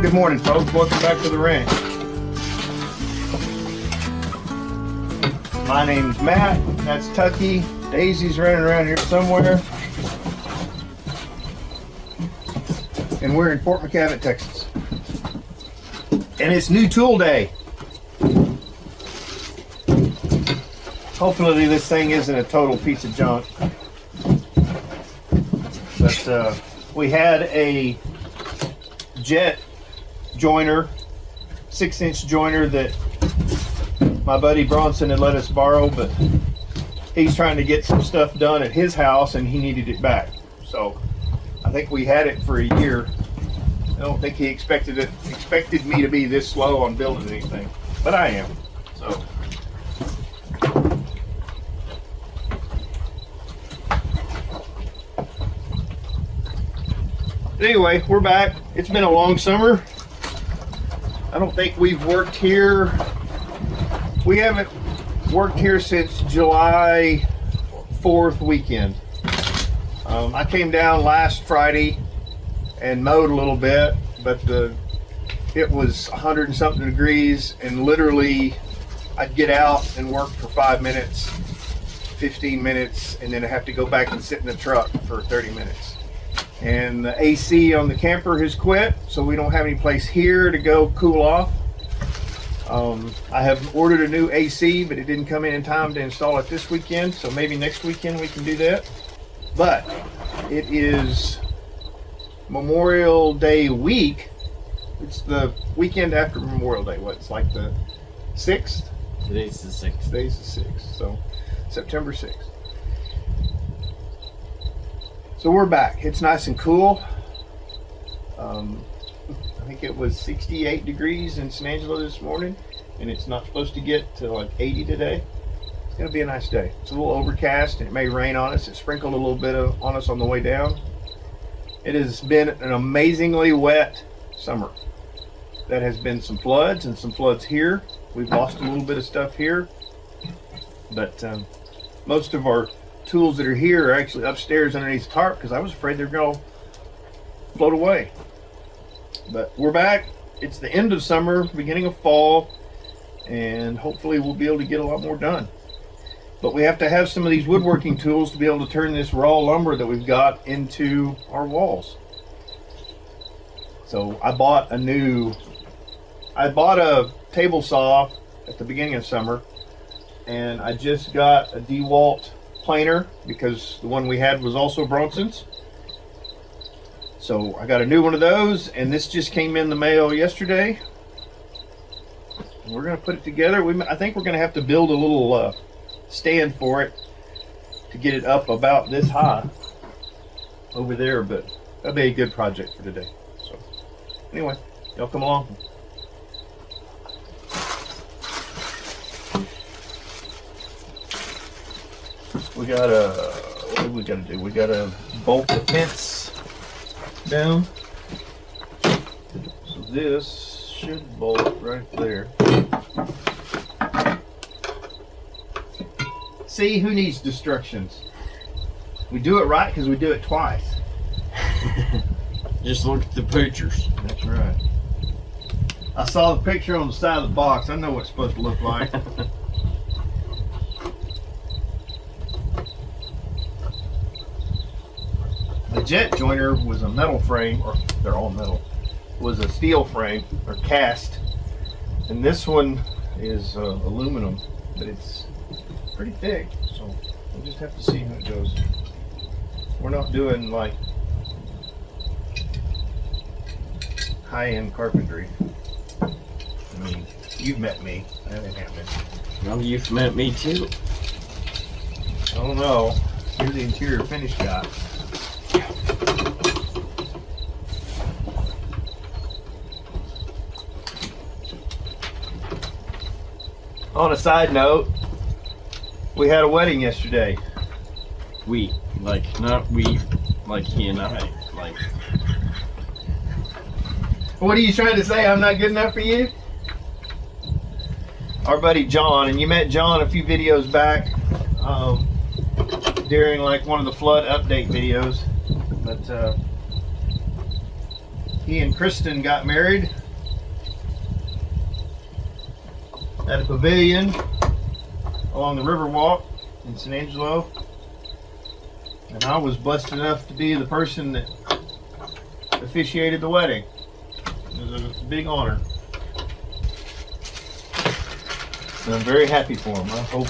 Good morning, folks. Welcome back to the ranch. My name's Matt. That's Tucky. Daisy's running around here somewhere. And we're in Fort McKavett, Texas. And it's new tool day. Hopefully this thing isn't a total piece of junk. But we had a jet joiner, 6-inch joiner that my buddy Bronson had let us borrow, but he's trying to get some stuff done at his house and he needed it back. So I think we had it for a year. I don't think he expected me to be this slow on building anything, but I am. So anyway, we're back. It's been a long summer. I don't think we've worked here. We haven't worked here since July 4th weekend. I came down last Friday and mowed a little bit, but it was 100 and something degrees, and literally I'd get out and work for 5 minutes, 15 minutes, and then I have to go back and sit in the truck for 30 minutes. And the AC on the camper has quit, so we don't have any place here to go cool off. I have ordered a new AC, but it didn't come in time to install it this weekend, so maybe next weekend we can do that. But it is Memorial Day week. It's the weekend after Memorial Day. What, it's like the 6th? Today's the 6th. Today's the 6th, so September 6th. So we're back. It's nice and cool. I think it was 68 degrees in San Angelo this morning, and it's not supposed to get to like 80 today. It's going to be a nice day. It's a little overcast, and it may rain on us. It sprinkled a little bit on us on the way down. It has been an amazingly wet summer. That has been some floods and some floods here. We've lost a little bit of stuff here, but most of our tools that are here are actually upstairs underneath the tarp because I was afraid they're going to float away. But we're back. It's the end of summer, beginning of fall, and hopefully we'll be able to get a lot more done. But we have to have some of these woodworking tools to be able to turn this raw lumber that we've got into our walls. So I bought a table saw at the beginning of summer, and I just got a DeWalt planer because the one we had was also Bronson's. So I got a new one of those, and this just came in the mail yesterday. We're going to put it together. I think we're going to have to build a little stand for it to get it up about this high over there, but that'll be a good project for today. So anyway, y'all come along. We gotta, what do we gotta do? We gotta bolt the fence down. So this should bolt right there. See, who needs destructions? We do it right because we do it twice. Just look at the pictures. That's right. I saw the picture on the side of the box. I know what it's supposed to look like. The jet joiner was a metal frame, or they're all metal, was a steel frame or cast, and this one is aluminum, but it's pretty thick, so we'll just have to see how it goes. We're not doing like high-end carpentry. I mean, you've met me. That ain't happening. Well, you've met me too. I don't know. You're the interior finish guy. On a side note, we had a wedding yesterday. We, like, not we, like he and I, like. What are you trying to say? I'm not good enough for you? Our buddy John, and you met John a few videos back during like one of the flood update videos, but He and Kristen got married at a pavilion along the Riverwalk in San Angelo. And I was blessed enough to be the person that officiated the wedding. It was a big honor. And I'm very happy for them. I hope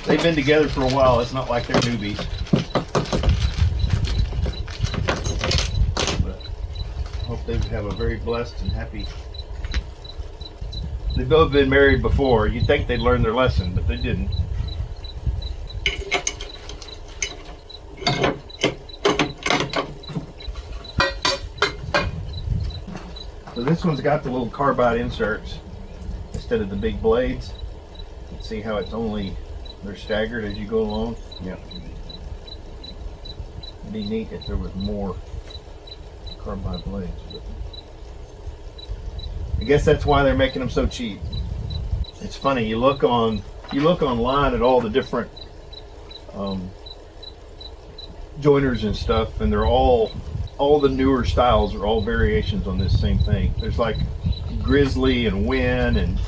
they've been together for a while. It's not like they're newbies. But I hope they have a very blessed and happy. They've both been married before. You'd think they'd learn their lesson, but they didn't. So this one's got the little carbide inserts instead of the big blades. See how it's only, they're staggered as you go along? Yeah. It'd be neat if there was more carbide blades. But I guess that's why they're making them so cheap. It's funny, you look online at all the different joiners and stuff, and they're all the newer styles are all variations on this same thing. There's like Grizzly and Win, and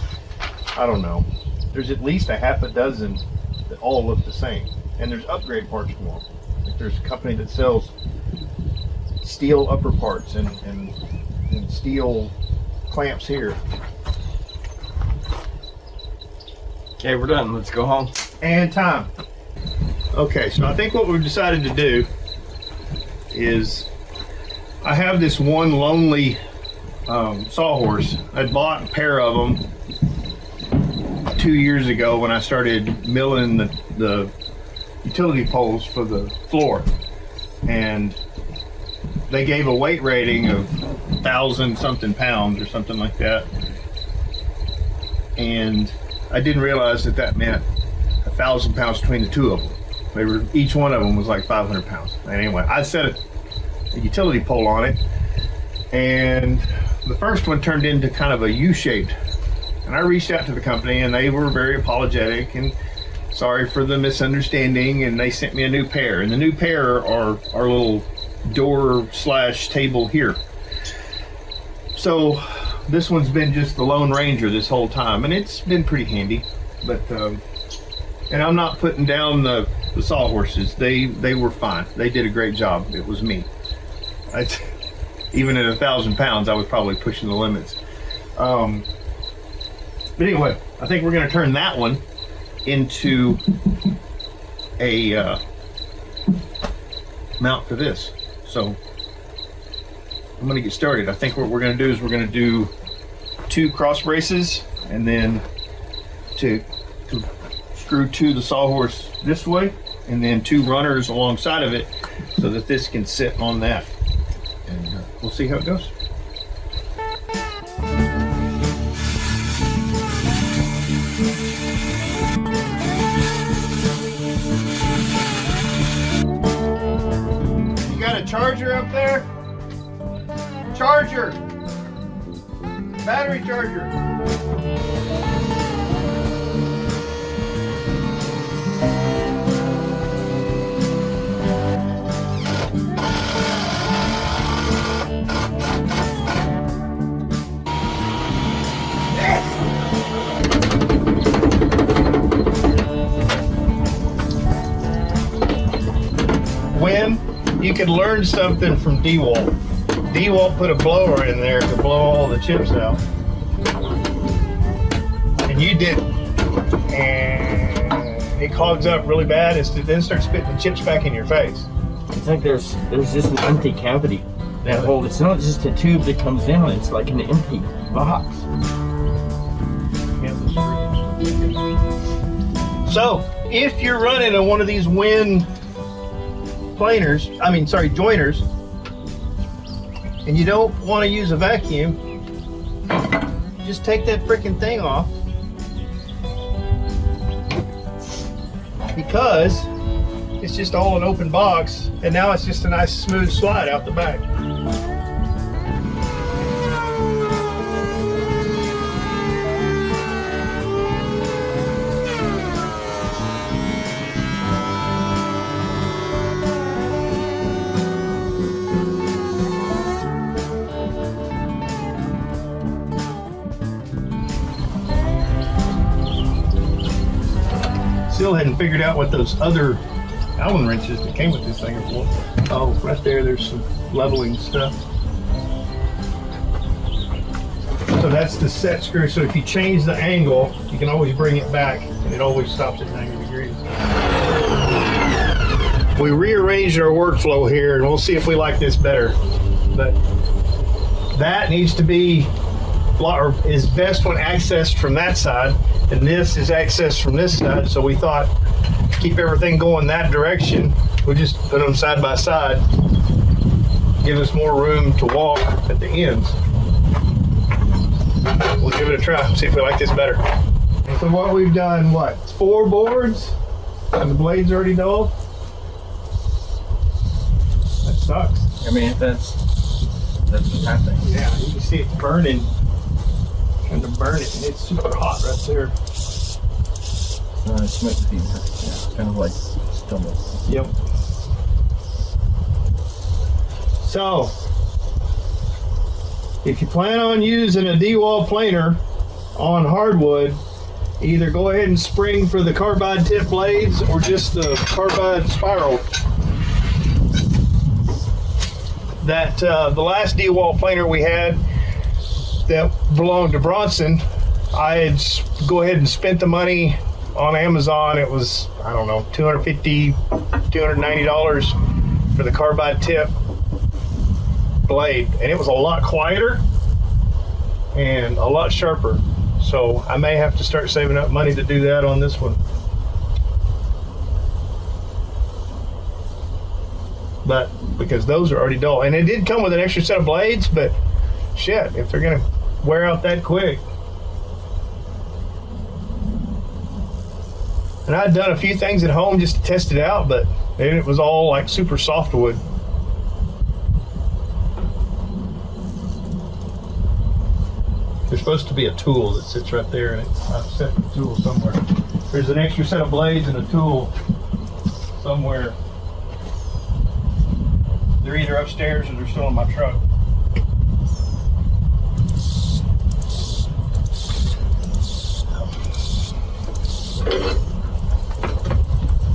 I don't know. There's at least a half a dozen that all look the same, and there's upgrade parts for them. Like there's a company that sells steel upper parts and steel clamps here. Okay, we're done. Let's go home. And time. Okay, so I think what we've decided to do is I have this one lonely sawhorse. I bought a pair of them 2 years ago when I started milling the utility poles for the floor, and they gave a weight rating of 1,000 something pounds or something like that, and I didn't realize that meant 1,000 pounds between the two of them. Each one of them was like 500 pounds. And anyway, I set a utility pole on it, and the first one turned into kind of a U-shaped. And I reached out to the company, and they were very apologetic and sorry for the misunderstanding, and they sent me a new pair. And the new pair are our little door / table here. So this one's been just the Lone Ranger this whole time, and it's been pretty handy. But and I'm not putting down the sawhorses. They were fine. They did a great job. It was me. Even at 1,000 pounds, I was probably pushing the limits. But anyway, I think we're going to turn that one into a mount for this. So I'm going to get started. I think what we're going to do is we're going to do 2 cross braces, and then to screw to the sawhorse this way, and then 2 runners alongside of it so that this can sit on that. And we'll see how it goes. You got a charger up there? Charger! Battery charger! When you could learn something from DeWalt. DeWalt put a blower in there to blow all the chips out, and you didn't. And it clogs up really bad. It then starts spitting the chips back in your face. It's like there's just an empty cavity. That hole. It's not just a tube that comes down. It's like an empty box. So if you're running on one of these Win joiners, and you don't want to use a vacuum, just take that freaking thing off, because it's just all an open box, and now it's just a nice smooth slide out the back. Still hadn't figured out what those other Allen wrenches that came with this thing are for. Oh, right there, there's some leveling stuff. So that's the set screw. So if you change the angle, you can always bring it back, and it always stops at 90 degrees. We rearranged our workflow here, and we'll see if we like this better. But that needs to be, or is best when accessed from that side, and this is accessed from this side. So we thought, keep everything going that direction. We'll just put them side by side, give us more room to walk at the ends. We'll give it a try, see if we like this better. And so what we've done, what, 4 boards, and the blade's already dull? That sucks. I mean, that's what's happening. Yeah, you can see it's burning, trying to burn it, and it's super hot right there. Smoke fever. Yeah, kind of like stomach. Yep. So, if you plan on using a D-wall planer on hardwood, either go ahead and spring for the carbide tip blades or just the carbide spiral. That the last D-wall planer we had that belonged to Bronson, I had go ahead and spent the money on Amazon. It was, I don't know, $250, $290 for the carbide tip blade, and it was a lot quieter and a lot sharper. So I may have to start saving up money to do that on this one. But because those are already dull, and it did come with an extra set of blades, but shit, if they're gonna wear out that quick. And I'd done a few things at home just to test it out, but it was all like super softwood. There's supposed to be a tool that sits right there, and I've set the tool somewhere. There's an extra set of blades and a tool somewhere. They're either upstairs or they're still in my truck.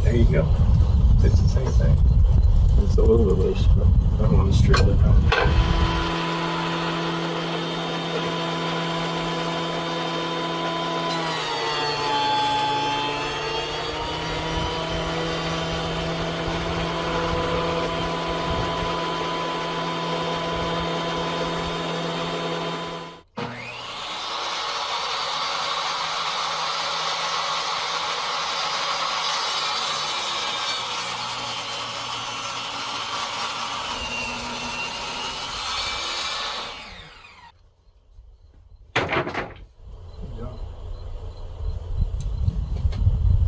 There you go. It's the same thing. It's a little bit loose, but I don't want to strip it out.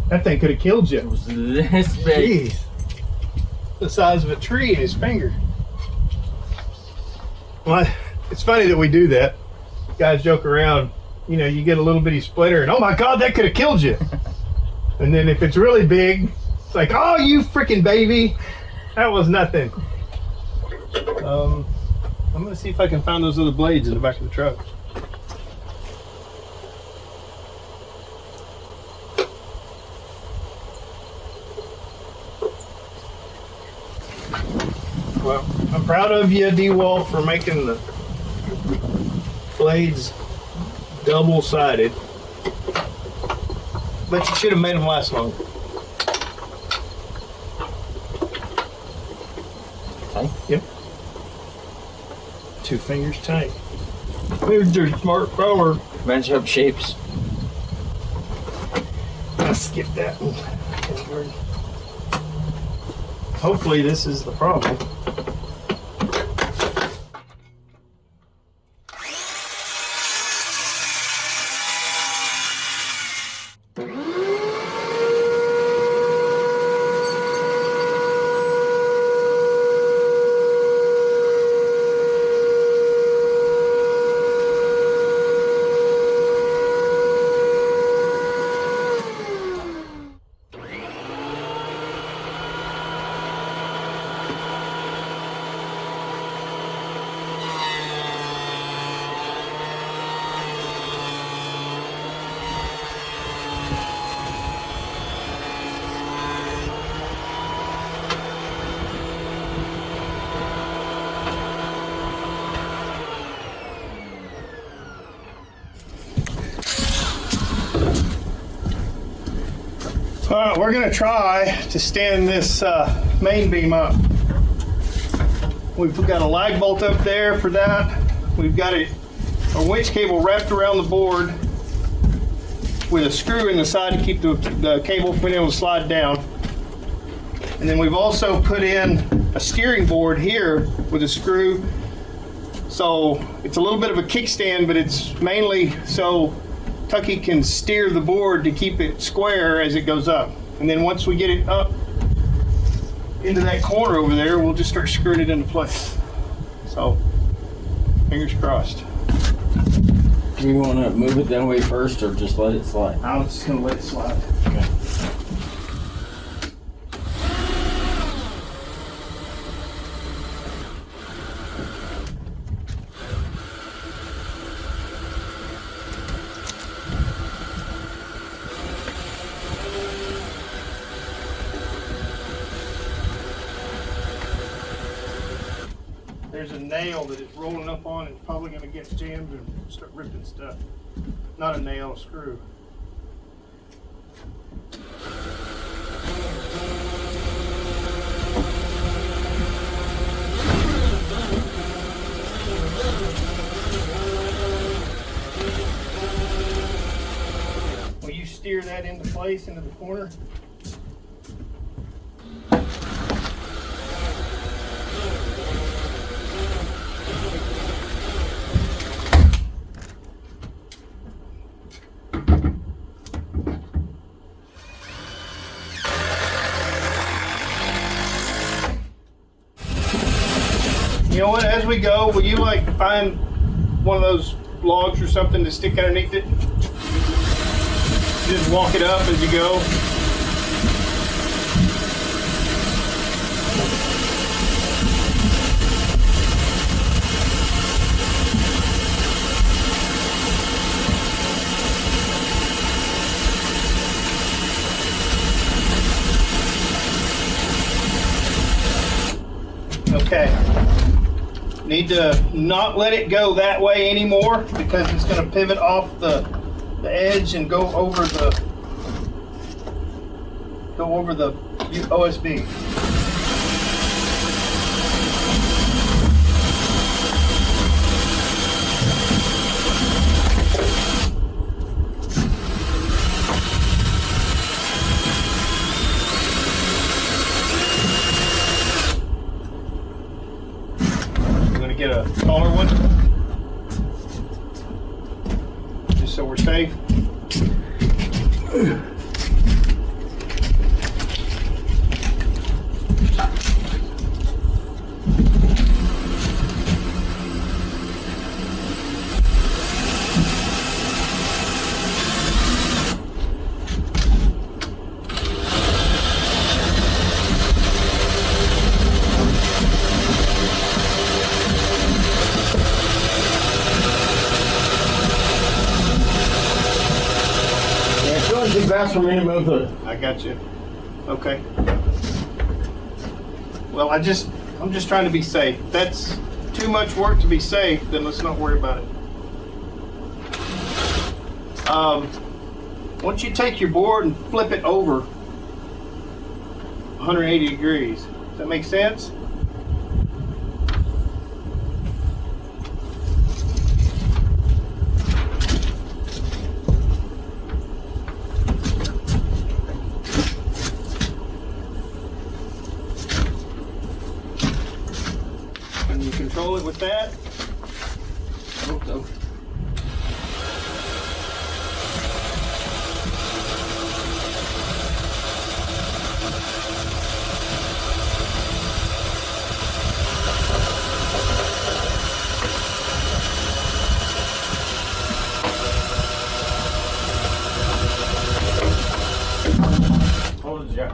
That thing could have killed you. It was this big. Jeez. The size of a tree in his finger. Well, it's funny that we do that. Guys joke around, you know, you get a little bitty splinter and, oh my God, that could have killed you. And then if it's really big, it's like, oh, you freaking baby. That was nothing. I'm gonna see if I can find those other blades in the back of the truck. Well, I'm proud of you, D-Wall, for making the blades double-sided. But you should have made them last longer. Tight? Yep. 2 fingers tight. There's your smart power. Match up shapes. I'll skip that one. Hopefully this is the problem. All right, we're gonna try to stand this main beam up. We've got a lag bolt up there for that. We've got a winch cable wrapped around the board with a screw in the side to keep the cable from being able to slide down. And then we've also put in a steering board here with a screw. So it's a little bit of a kickstand, but it's mainly so Tucky can steer the board to keep it square as it goes up. And then once we get it up into that corner over there, we'll just start screwing it into place. So, fingers crossed. Do you want to move it that way first or just let it slide? I'm just gonna let it slide. Okay. There's a nail that it's rolling up on. It's probably gonna get jammed and start ripping stuff. Not a nail, a screw. Will you steer that into place, into the corner? You know what, as we go, will you like find one of those logs or something to stick underneath it? Just walk it up as you go. Okay. Need to not let it go that way anymore because it's going to pivot off the edge and go over the OSB. Get a taller one just so we're safe. Too fast for me to move it. I got you. Okay. Well, I'm just trying to be safe. If that's too much work to be safe, then let's not worry about it. Once you take your board and flip it over 180 degrees, does that make sense? Control it with that. I hope so. Hold the jack.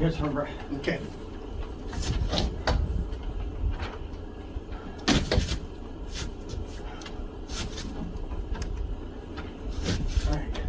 Here's some bread. Okay. All right.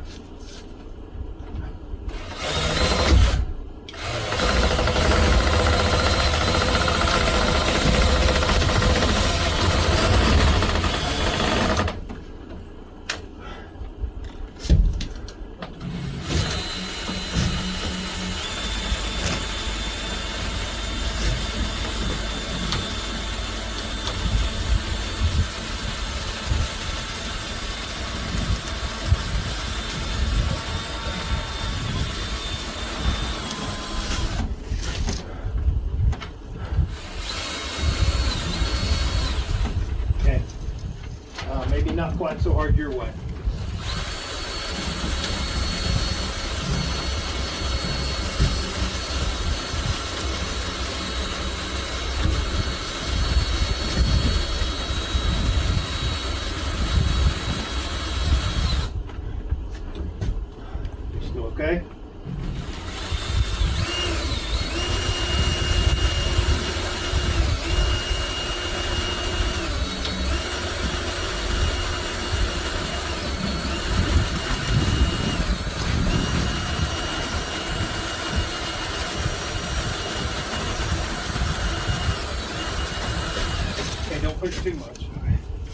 Okay. Maybe not quite so hard your way. You still okay? Okay, don't push too much.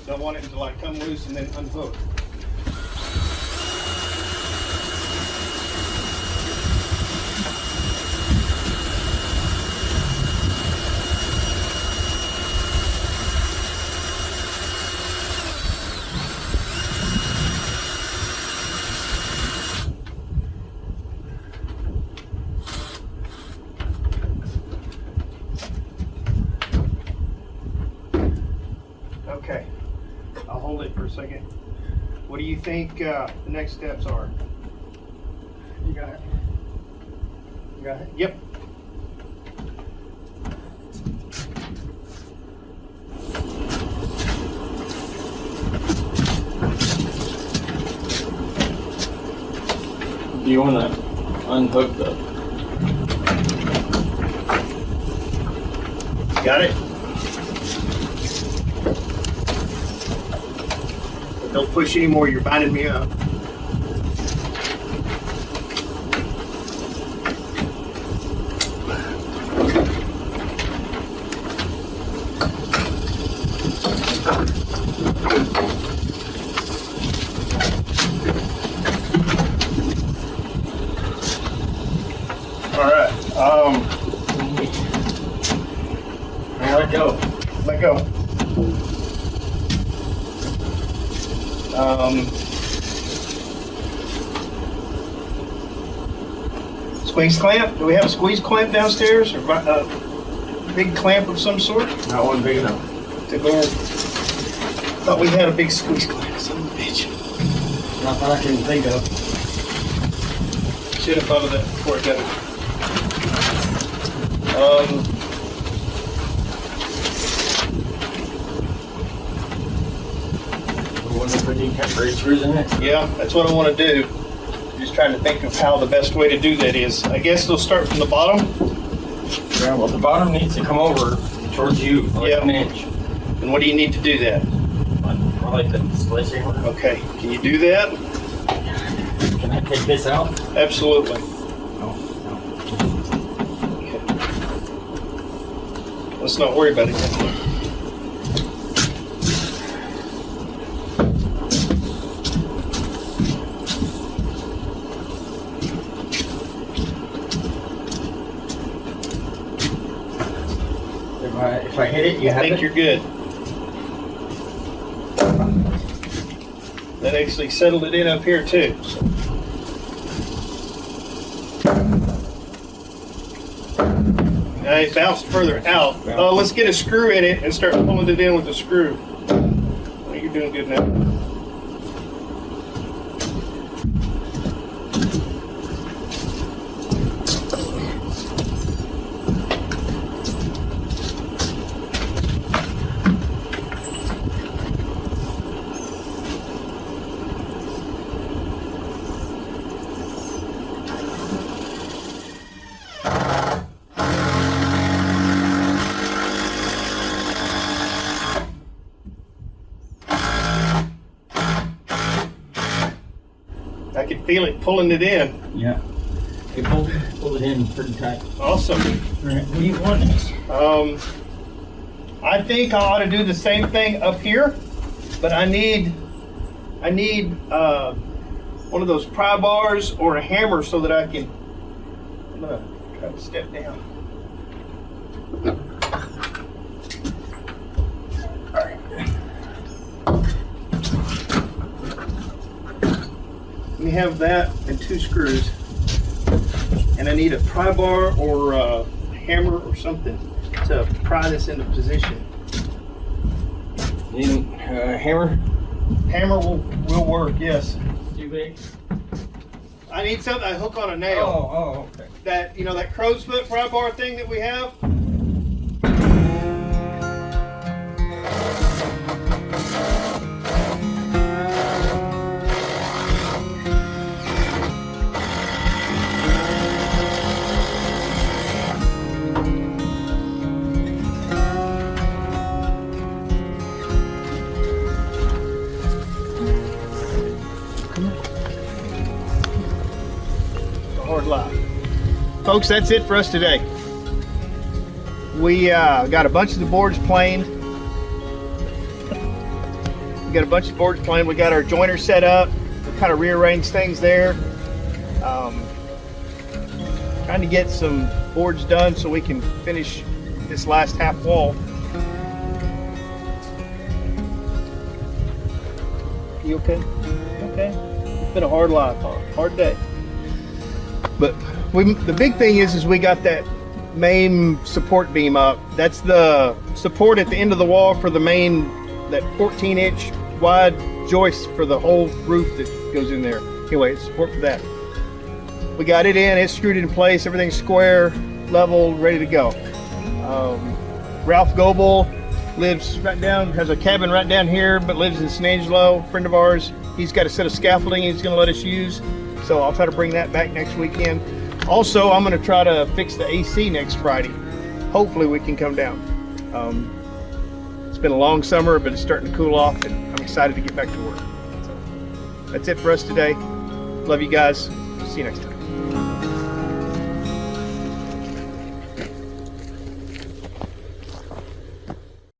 Don't want it to like come loose and then unhook. Okay, I'll hold it for a second. What do you think the next steps are? You got it. You got it. Yep. Do you want to unhook the? Got it? Don't push anymore, you're binding me up. Alright, Let go. let go. Squeeze clamp? Do we have a squeeze clamp downstairs? Or a big clamp of some sort? Not one big enough. To go. Thought we had a big squeeze clamp. Son of a bitch. Not that I can think of. Should have thought of that before I got it. We want to put any temporary screws in it. Yeah, that's what I want to do. Just trying to think of how the best way to do that is. I guess they'll start from the bottom. Yeah, well, the bottom needs to come over towards you, like Yep. an inch. And what do you need to do that? I like the sledgehammer. Okay, can you do that? Can I take this out? Absolutely. No. Okay. Let's not worry about it yet. If I hit it, you I have think it? you're good. That actually settled it in up here too. Now it bounced further out. Let's get a screw in it and start pulling it in with the screw. Oh, you're doing good now. feeling pulling it in. Yeah. You pull it in pretty tight. Awesome. All right, what do you want next? I think I ought to do the same thing up here, but I need one of those pry bars or a hammer so that I can. I'm gonna try to step down. All right. Let me have that and 2 screws, and I need a pry bar or a hammer or something to pry this into position. Need a hammer? Hammer will work, yes. Too big? I need something I hook on a nail. Oh, okay. That, you know, that crow's foot pry bar thing that we have. Hard life. Folks, that's it for us today. We got a bunch of the boards planed. We got our joiner set up. We kind of rearranged things there. Trying to get some boards done so we can finish this last half wall. You okay? Okay. It's been a hard life, hard day. But the big thing is we got that main support beam up. That's the support at the end of the wall for the main, that 14-inch wide joist for the whole roof that goes in there. Anyway, support for that. We got it in, it's screwed in place, everything's square, level, ready to go. Ralph Goebel lives right down, has a cabin right down here, but lives in San Angelo, a friend of ours. He's got a set of scaffolding he's gonna let us use. So I'll try to bring that back next weekend. Also, I'm going to try to fix the AC next Friday. Hopefully we can come down. It's been a long summer, but it's starting to cool off, and I'm excited to get back to work. So that's it for us today. Love you guys. See you next time.